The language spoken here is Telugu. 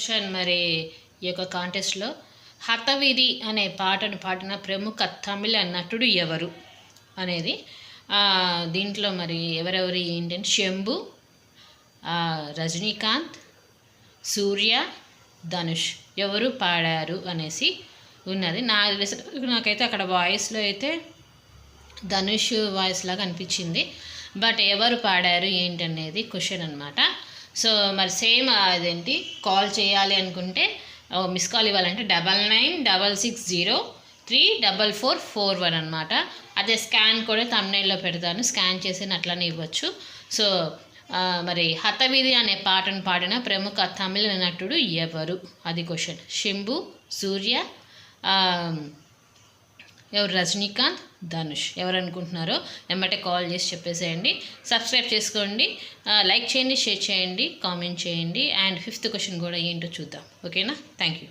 క్వశ్చన్ మరి ఈ యొక్క కాంటెస్ట్లో హతవిధి అనే పాటను పాడిన ప్రముఖ తమిళ నటుడు ఎవరు అనేది దీంట్లో మరి ఎవరెవరు ఏంటంటే శంభు, రజనీకాంత్, సూర్య, ధనుష్ ఎవరు పాడారు అనేసి ఉన్నది. నాకైతే అక్కడ వాయిస్లో అయితే ధనుష్ వాయిస్ లాగా అనిపించింది. బట్ ఎవరు పాడారు ఏంటనేది క్వశ్చన్ అనమాట. సో మరి సేమ్ అదేంటి కాల్ చేయాలి అనుకుంటే మిస్ కాల్ ఇవ్వాలంటే 9966034441 అనమాట. అదే స్కాన్ కూడా తమ్నైల్లో పెడతాను, స్కాన్ చేసి అట్లనే ఇవ్వచ్చు. సో మరి హతవిధి అనే పాటను పాడిన ప్రముఖ తమిళ నటుడు ఎవరు అది క్వశ్చన్. శంభు, సూర్య, ఎవరు రజనీకాంత్, ధనుష్ ఎవరు అనుకుంటున్నారో వెంబటే కాల్ చేసి చెప్పేసేయండి. సబ్స్క్రైబ్ చేసుకోండి, లైక్ చేయండి, షేర్ చేయండి, కామెంట్ చేయండి. అండ్ 5th క్వశ్చన్ కూడా ఏంటో చూద్దాం. ఓకేనా? Thank you.